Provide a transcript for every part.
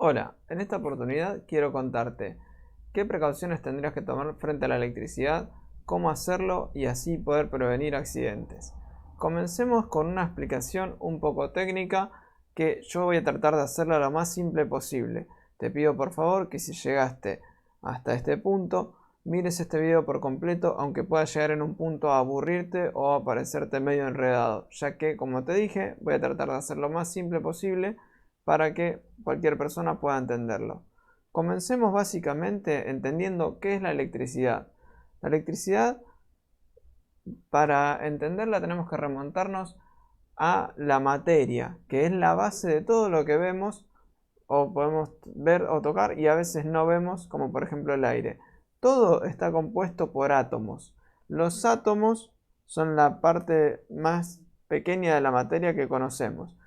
Hola, en esta oportunidad quiero contarte qué precauciones tendrías que tomar frente a la electricidad, cómo hacerlo y así poder prevenir accidentes. Comencemos con una explicación un poco técnica que yo voy a tratar de hacerla lo más simple posible. Te pido por favor que si llegaste hasta este punto, mires este video por completo, aunque pueda llegar en un punto a aburrirte o a parecerte medio enredado, ya que, como te dije, voy a tratar de hacerlo lo más simple posible para que cualquier persona pueda entenderlo. Comencemos básicamente entendiendo qué es la electricidad. La electricidad, para entenderla, tenemos que remontarnos a la materia, que es la base de todo lo que vemos o podemos ver o tocar y a veces no vemos, como por ejemplo el aire. Todo está compuesto por átomos. Los átomos son la parte más pequeña de la materia que conocemos.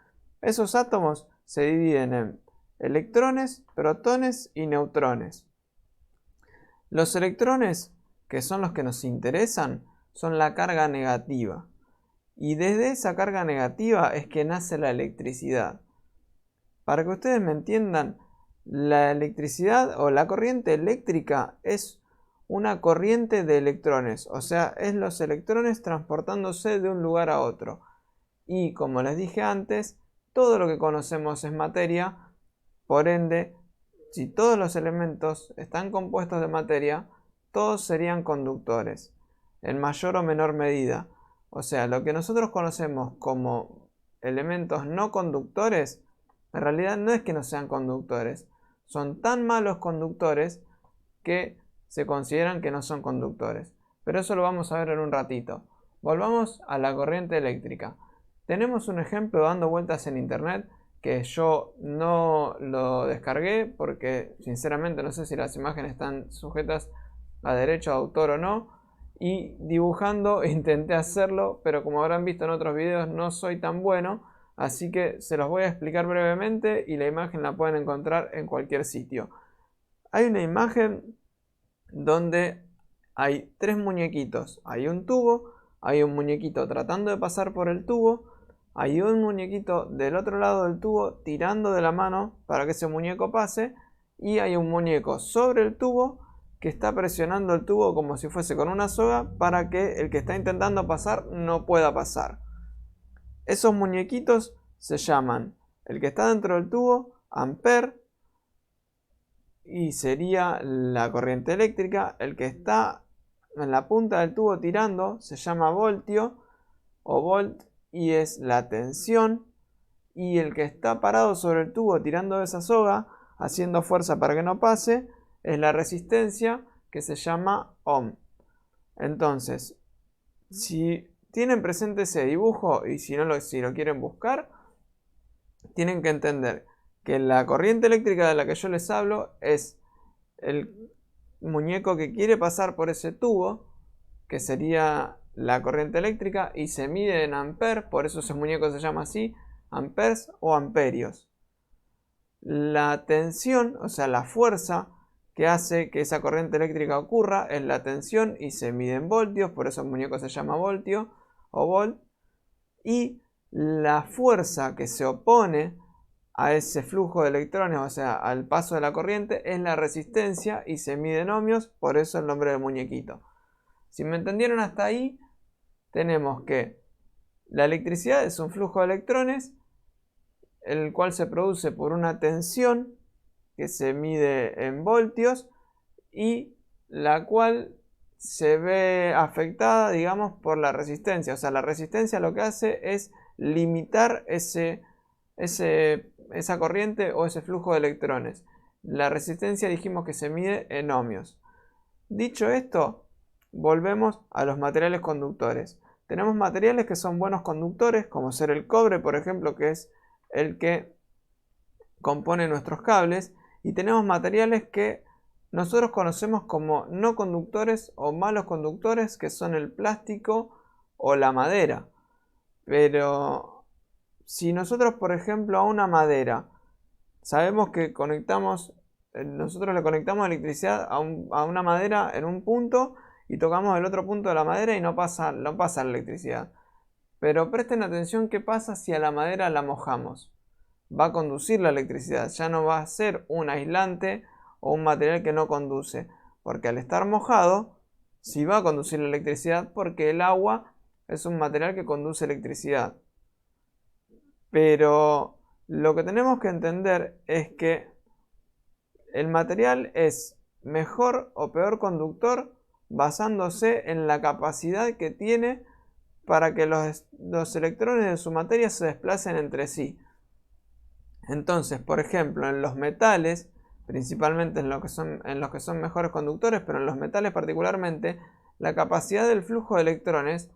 Esos átomos se dividen en electrones, protones y neutrones. Los electrones, que son los que nos interesan, son la carga negativa. Y desde esa carga negativa es que nace la electricidad. Para que ustedes me entiendan, la electricidad o la corriente eléctrica es una corriente de electrones, o sea, es los electrones transportándose de un lugar a otro. Y como les dije antes, todo lo que conocemos es materia, por ende, si todos los elementos están compuestos de materia, todos serían conductores, en mayor o menor medida. O sea, lo que nosotros conocemos como elementos no conductores, en realidad no es que no sean conductores, son tan malos conductores que se consideran que no son conductores. Pero eso lo vamos a ver en un ratito. Volvamos a la corriente eléctrica. Tenemos un ejemplo dando vueltas en internet que yo no lo descargué porque sinceramente no sé si las imágenes están sujetas a derecho de autor o no. Y dibujando intenté hacerlo, pero como habrán visto en otros videos no soy tan bueno. Así que se los voy a explicar brevemente y la imagen la pueden encontrar en cualquier sitio. Hay una imagen donde hay tres muñequitos. Hay un tubo, hay un muñequito tratando de pasar por el tubo, hay un muñequito del otro lado del tubo tirando de la mano para que ese muñeco pase y hay un muñeco sobre el tubo que está presionando el tubo como si fuese con una soga para que el que está intentando pasar no pueda pasar. Esos muñequitos se llaman, el que está dentro del tubo, ampere, y sería la corriente eléctrica. El que está en la punta del tubo tirando se llama voltio o volt y es la tensión. Y el que está parado sobre el tubo tirando de esa soga, haciendo fuerza para que no pase, es la resistencia, que se llama ohm. Entonces, si tienen presente ese dibujo y si lo quieren buscar, tienen que entender que la corriente eléctrica de la que yo les hablo es el muñeco que quiere pasar por ese tubo, que sería la corriente eléctrica, y se mide en amperes, por eso ese muñeco se llama así, amperes o amperios. La tensión, o sea, la fuerza que hace que esa corriente eléctrica ocurra es la tensión y se mide en voltios, por eso el muñeco se llama voltio o volt. Y la fuerza que se opone a ese flujo de electrones, o sea, al paso de la corriente, es la resistencia y se mide en ohmios, por eso el nombre del muñequito. Si me entendieron hasta ahí, tenemos que la electricidad es un flujo de electrones, el cual se produce por una tensión que se mide en voltios y la cual se ve afectada, digamos, por la resistencia. O sea, la resistencia lo que hace es limitar esa corriente o ese flujo de electrones. La resistencia dijimos que se mide en ohmios. Dicho esto, volvemos a los materiales conductores. Tenemos materiales que son buenos conductores, como ser el cobre, por ejemplo, que es el que compone nuestros cables, y tenemos materiales que nosotros conocemos como no conductores o malos conductores, que son el plástico o la madera. Pero si nosotros, por ejemplo, a una madera sabemos que nosotros le conectamos electricidad a una madera en un punto y tocamos el otro punto de la madera y no pasa la electricidad. Pero presten atención qué pasa si a la madera la mojamos. va a conducir la electricidad, ya no va a ser un aislante o un material que no conduce, porque al estar mojado, sí va a conducir la electricidad porque el agua es un material que conduce electricidad. Pero lo que tenemos que entender es que el material es mejor o peor conductor basándose en la capacidad que tiene para que los electrones de su materia se desplacen entre sí. Entonces, por ejemplo, en los metales, principalmente en los que son mejores conductores, pero en los metales particularmente, la capacidad del flujo de electrones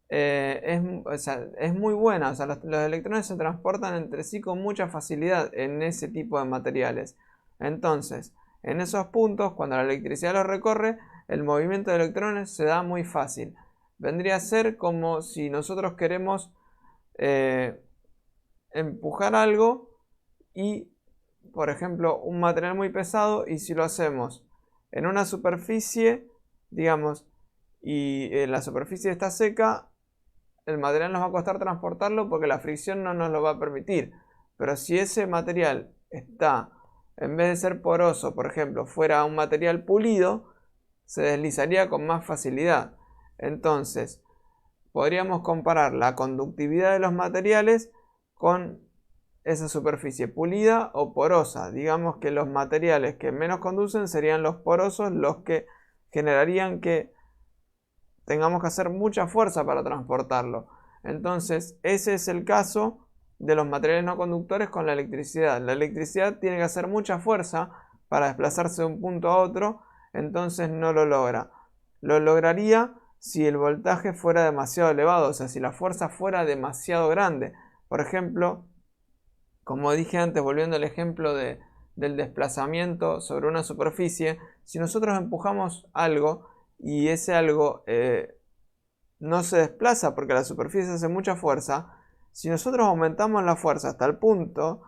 es muy buena. O sea, los electrones se transportan entre sí con mucha facilidad en ese tipo de materiales. Entonces, en esos puntos, cuando la electricidad los recorre, el movimiento de electrones se da muy fácil. Vendría a ser como si nosotros queremos empujar algo y, por ejemplo, un material muy pesado, y si lo hacemos en una superficie, digamos, y la superficie está seca, el material nos va a costar transportarlo porque la fricción no nos lo va a permitir. Pero si ese material está, en vez de ser poroso, por ejemplo, fuera un material pulido, se deslizaría con más facilidad. Entonces, podríamos comparar la conductividad de los materiales con esa superficie pulida o porosa. Digamos que los materiales que menos conducen serían los porosos, los que generarían que tengamos que hacer mucha fuerza para transportarlo. Entonces, ese es el caso de los materiales no conductores con la electricidad. La electricidad tiene que hacer mucha fuerza para desplazarse de un punto a otro, entonces no lo logra. Lo lograría si el voltaje fuera demasiado elevado, o sea, si la fuerza fuera demasiado grande. Por ejemplo, como dije antes, volviendo al ejemplo del desplazamiento sobre una superficie, si nosotros empujamos algo y ese algo no se desplaza porque la superficie hace mucha fuerza, si nosotros aumentamos la fuerza hasta el punto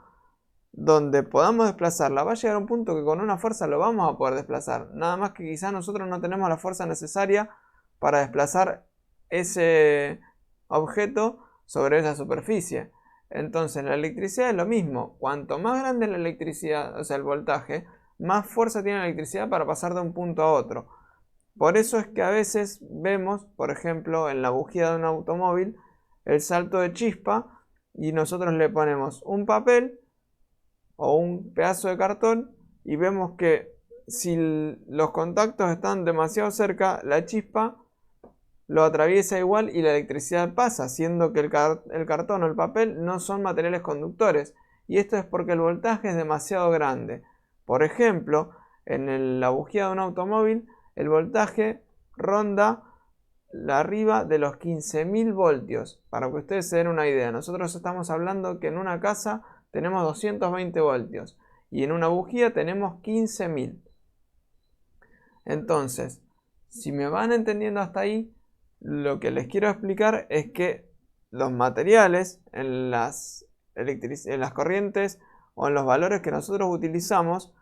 donde podamos desplazarla, va a llegar a un punto que con una fuerza lo vamos a poder desplazar. Nada más que quizás nosotros no tenemos la fuerza necesaria para desplazar ese objeto sobre esa superficie. Entonces la electricidad es lo mismo. Cuanto más grande es la electricidad, o sea el voltaje, más fuerza tiene la electricidad para pasar de un punto a otro. Por eso es que a veces vemos, por ejemplo, en la bujía de un automóvil, el salto de chispa y nosotros le ponemos un papel o un pedazo de cartón y vemos que si los contactos están demasiado cerca, la chispa lo atraviesa igual y la electricidad pasa, siendo que el cartón o el papel no son materiales conductores. Y esto es porque el voltaje es demasiado grande. Por ejemplo, en la bujía de un automóvil, el voltaje ronda arriba de los 15.000 voltios. Para que ustedes se den una idea, nosotros estamos hablando que en una casa tenemos 220 voltios y en una bujía tenemos 15.000. Entonces, si me van entendiendo hasta ahí, lo que les quiero explicar es que los materiales en las corrientes o en los valores que nosotros utilizamos,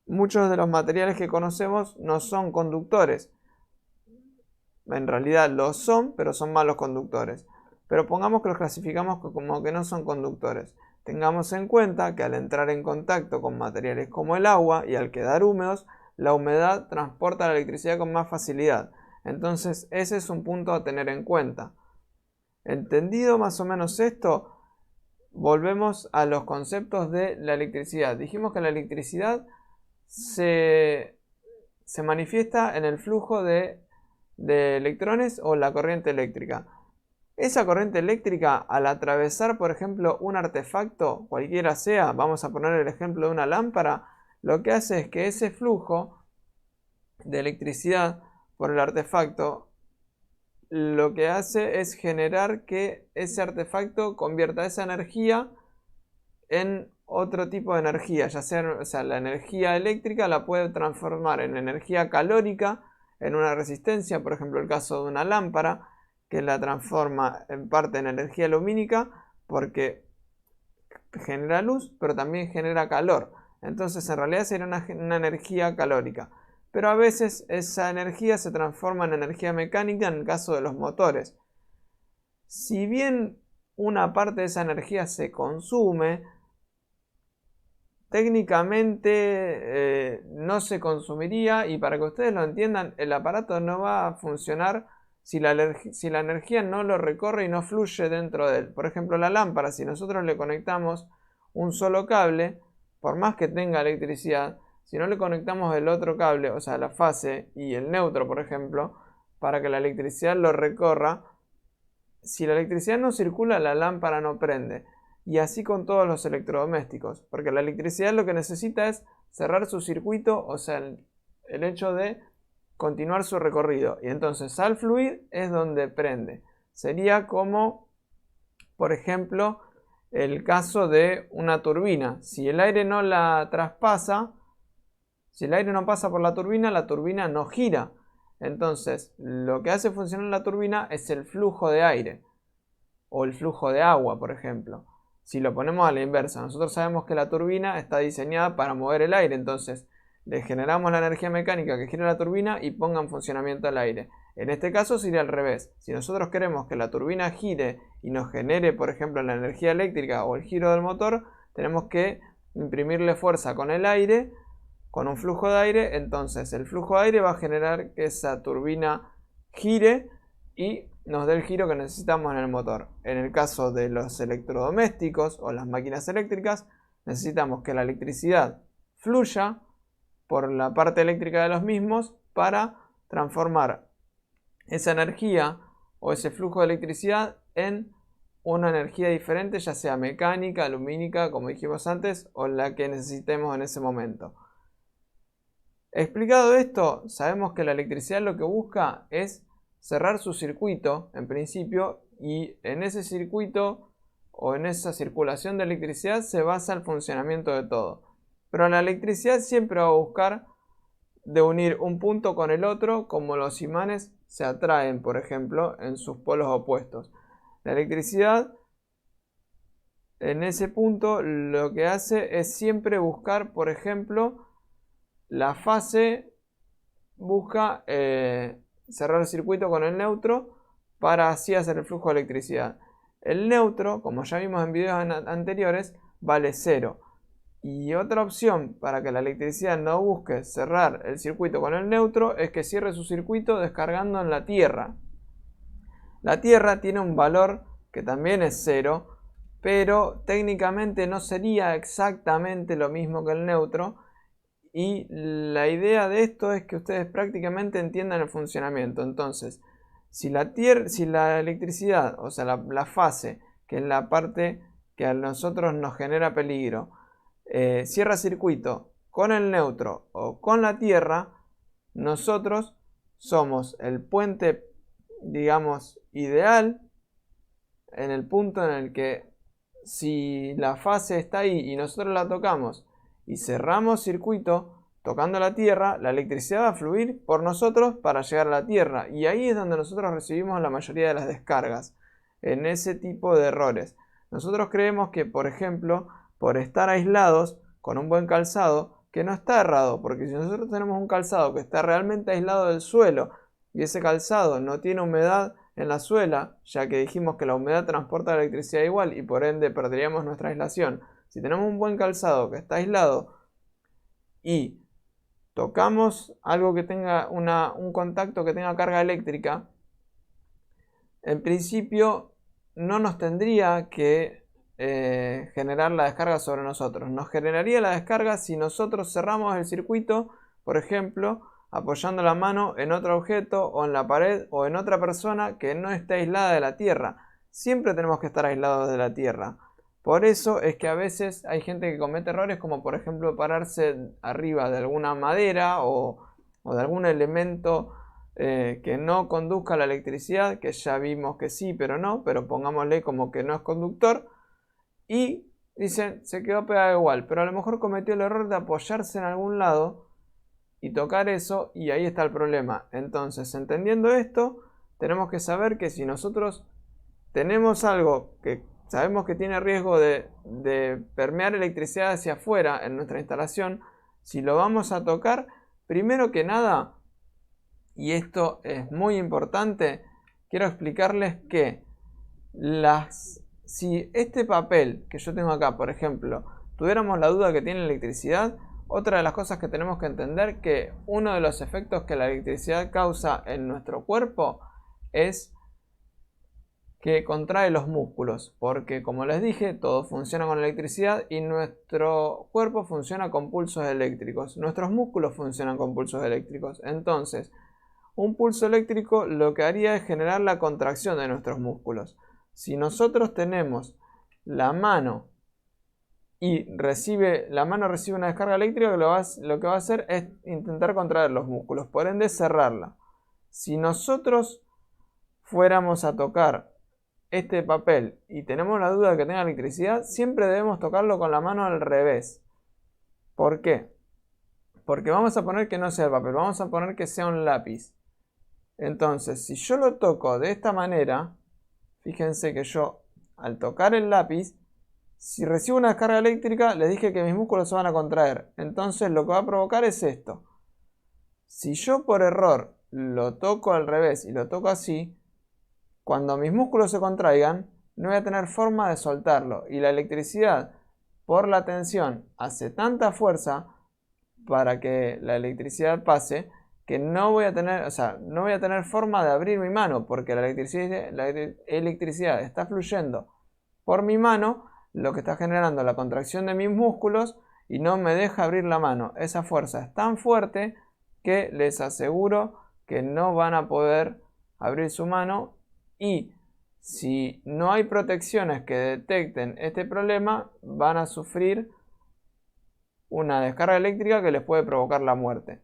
muchos de los materiales que conocemos no son conductores. En realidad lo son, pero son malos conductores. Pero pongamos que los clasificamos como que no son conductores. Tengamos en cuenta que al entrar en contacto con materiales como el agua y al quedar húmedos, la humedad transporta la electricidad con más facilidad. Entonces ese es un punto a tener en cuenta. Entendido más o menos esto, volvemos a los conceptos de la electricidad. Dijimos que la electricidad se manifiesta en el flujo de electrones o la corriente eléctrica. Esa corriente eléctrica, al atravesar, por ejemplo, un artefacto, cualquiera sea, vamos a poner el ejemplo de una lámpara, lo que hace es que ese flujo de electricidad por el artefacto, lo que hace es generar que ese artefacto convierta esa energía en otro tipo de energía, ya sea, o sea, la energía eléctrica la puede transformar en energía calórica, en una resistencia, por ejemplo el caso de una lámpara, que la transforma en parte en energía lumínica porque genera luz, pero también genera calor. Entonces en realidad sería una energía calórica. Pero a veces esa energía se transforma en energía mecánica en el caso de los motores. Si bien una parte de esa energía se consume. Técnicamente no se consumiría, y para que ustedes lo entiendan, el aparato no va a funcionar si la energía no lo recorre y no fluye dentro de él. Por ejemplo, la lámpara, si nosotros le conectamos un solo cable, por más que tenga electricidad, si no le conectamos el otro cable, o sea, la fase y el neutro, por ejemplo, para que la electricidad lo recorra, si la electricidad no circula, la lámpara no prende. Y así con todos los electrodomésticos, porque la electricidad lo que necesita es cerrar su circuito, o sea, el hecho de continuar su recorrido. Y entonces al fluir es donde prende. Sería como, por ejemplo, el caso de una turbina. Si el aire no la traspasa, si el aire no pasa por la turbina no gira. Entonces, lo que hace funcionar la turbina es el flujo de aire o el flujo de agua, por ejemplo. Si lo ponemos a la inversa, nosotros sabemos que la turbina está diseñada para mover el aire, entonces le generamos la energía mecánica que gira la turbina y ponga en funcionamiento el aire. En este caso sería al revés. Si nosotros queremos que la turbina gire y nos genere, por ejemplo, la energía eléctrica o el giro del motor, tenemos que imprimirle fuerza con el aire, con un flujo de aire. Entonces el flujo de aire va a generar que esa turbina gire y nos dé el giro que necesitamos en el motor. En el caso de los electrodomésticos o las máquinas eléctricas, necesitamos que la electricidad fluya por la parte eléctrica de los mismos para transformar esa energía o ese flujo de electricidad en una energía diferente, ya sea mecánica, lumínica, como dijimos antes, o la que necesitemos en ese momento. Explicado esto, sabemos que la electricidad lo que busca es cerrar su circuito en principio, y en ese circuito o en esa circulación de electricidad se basa el funcionamiento de todo. Pero la electricidad siempre va a buscar de unir un punto con el otro, como los imanes se atraen, por ejemplo, en sus polos opuestos. La electricidad en ese punto lo que hace es siempre buscar, por ejemplo, la fase busca cerrar el circuito con el neutro para así hacer el flujo de electricidad. El neutro, como ya vimos en videos anteriores, vale 0. Y otra opción para que la electricidad no busque cerrar el circuito con el neutro es que cierre su circuito descargando en la Tierra. La Tierra tiene un valor que también es 0, pero técnicamente no sería exactamente lo mismo que el neutro. Y la idea de esto es que ustedes prácticamente entiendan el funcionamiento. Entonces, si la electricidad, o sea, la fase, que es la parte que a nosotros nos genera peligro, cierra circuito con el neutro o con la Tierra, nosotros somos el puente, digamos, ideal, en el punto en el que si la fase está ahí y nosotros la tocamos y cerramos circuito tocando la Tierra, la electricidad va a fluir por nosotros para llegar a la Tierra, y ahí es donde nosotros recibimos la mayoría de las descargas, en ese tipo de errores. Nosotros creemos que, por ejemplo, por estar aislados con un buen calzado, que no está errado, porque si nosotros tenemos un calzado que está realmente aislado del suelo y ese calzado no tiene humedad en la suela, ya que dijimos que la humedad transporta la electricidad igual y por ende perderíamos nuestra aislación. Si tenemos un buen calzado que está aislado y tocamos algo que tenga un contacto que tenga carga eléctrica, en principio no nos tendría que generar la descarga sobre nosotros. Nos generaría la descarga si nosotros cerramos el circuito, por ejemplo, apoyando la mano en otro objeto o en la pared o en otra persona que no esté aislada de la Tierra. Siempre tenemos que estar aislados de la Tierra. Por eso es que a veces hay gente que comete errores, como por ejemplo pararse arriba de alguna madera o de algún elemento que no conduzca la electricidad, que ya vimos que sí, pero no, pero pongámosle como que no es conductor, y dicen, se quedó pegado igual, pero a lo mejor cometió el error de apoyarse en algún lado y tocar eso, y ahí está el problema. Entonces, entendiendo esto, tenemos que saber que si nosotros tenemos algo que sabemos que tiene riesgo de permear electricidad hacia afuera en nuestra instalación, si lo vamos a tocar, primero que nada, y esto es muy importante, quiero explicarles que las si este papel que yo tengo acá, por ejemplo, tuviéramos la duda que tiene electricidad, otra de las cosas que tenemos que entender que uno de los efectos que la electricidad causa en nuestro cuerpo es que contrae los músculos, porque como les dije, todo funciona con electricidad y nuestro cuerpo funciona con pulsos eléctricos. Nuestros músculos funcionan con pulsos eléctricos. Entonces, un pulso eléctrico lo que haría es generar la contracción de nuestros músculos. Si nosotros tenemos la mano y la mano recibe una descarga eléctrica, lo que va a hacer es intentar contraer los músculos, por ende cerrarla. Si nosotros fuéramos a tocar este papel y tenemos la duda de que tenga electricidad, siempre debemos tocarlo con la mano al revés. ¿Por qué? Porque vamos a poner que no sea el papel, vamos a poner que sea un lápiz. Entonces, si yo lo toco de esta manera, fíjense que yo al tocar el lápiz, si recibo una descarga eléctrica, les dije que mis músculos se van a contraer. Entonces lo que va a provocar es esto. Si yo por error lo toco al revés y lo toco así, cuando mis músculos se contraigan, no voy a tener forma de soltarlo. Y la electricidad, por la tensión, hace tanta fuerza para que la electricidad pase, que no voy a tener forma de abrir mi mano, porque la electricidad está fluyendo por mi mano, lo que está generando la contracción de mis músculos y no me deja abrir la mano. Esa fuerza es tan fuerte que les aseguro que no van a poder abrir su mano, y si no hay protecciones que detecten este problema, van a sufrir una descarga eléctrica que les puede provocar la muerte.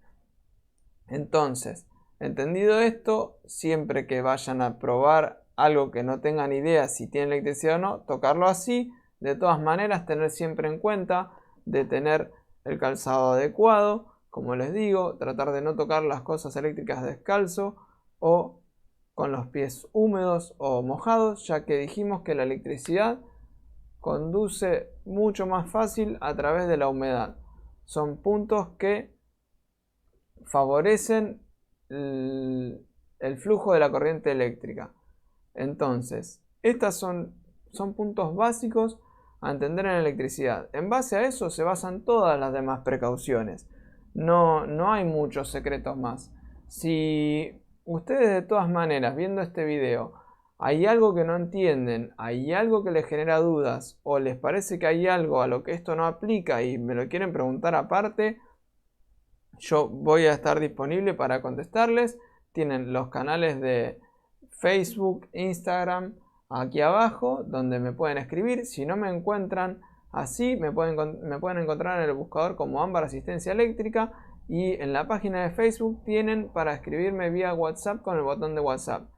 Entonces, entendido esto, siempre que vayan a probar algo que no tengan idea si tiene electricidad o no, tocarlo así. De todas maneras, tener siempre en cuenta de tener el calzado adecuado. Como les digo, tratar de no tocar las cosas eléctricas descalzo o con los pies húmedos o mojados, ya que dijimos que la electricidad conduce mucho más fácil a través de la humedad. Son puntos que favorecen el flujo de la corriente eléctrica. Entonces, estos son puntos básicos a entender en electricidad. En base a eso se basan todas las demás precauciones. No hay muchos secretos más. Si ustedes de todas maneras, viendo este video, hay algo que no entienden, hay algo que les genera dudas, o les parece que hay algo a lo que esto no aplica y me lo quieren preguntar aparte, yo voy a estar disponible para contestarles. Tienen los canales de Facebook, Instagram aquí abajo, donde me pueden escribir. Si no me encuentran así, me pueden encontrar en el buscador como Ámbar Asistencia Eléctrica, y en la página de Facebook tienen para escribirme vía WhatsApp con el botón de WhatsApp.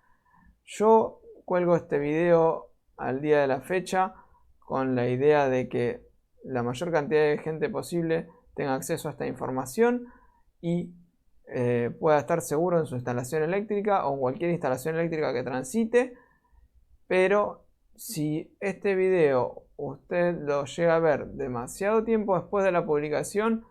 Yo cuelgo este video al día de la fecha con la idea de que la mayor cantidad de gente posible tenga acceso a esta información y pueda estar seguro en su instalación eléctrica o en cualquier instalación eléctrica que transite. Pero si este video usted lo llega a ver demasiado tiempo después de la publicación,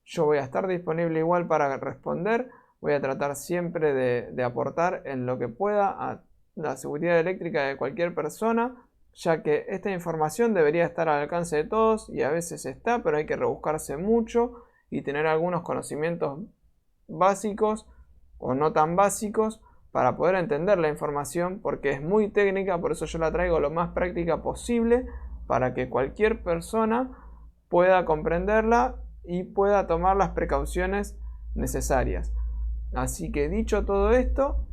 yo voy a estar disponible igual para responder. Voy a tratar siempre de aportar en lo que pueda a la seguridad eléctrica de cualquier persona, ya que esta información debería estar al alcance de todos y a veces está, pero hay que rebuscarse mucho y tener algunos conocimientos básicos o no tan básicos para poder entender la información, porque es muy técnica. Por eso yo la traigo lo más práctica posible para que cualquier persona pueda comprenderla y pueda tomar las precauciones necesarias. Así que dicho todo esto,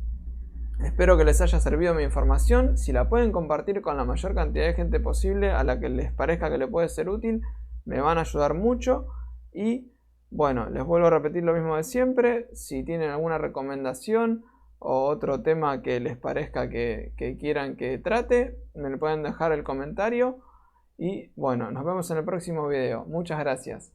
espero que les haya servido mi información. Si la pueden compartir con la mayor cantidad de gente posible a la que les parezca que le puede ser útil, me van a ayudar mucho. Y bueno, les vuelvo a repetir lo mismo de siempre. Si tienen alguna recomendación o otro tema que les parezca que quieran que trate, me lo pueden dejar el comentario. Y bueno, nos vemos en el próximo video. Muchas gracias.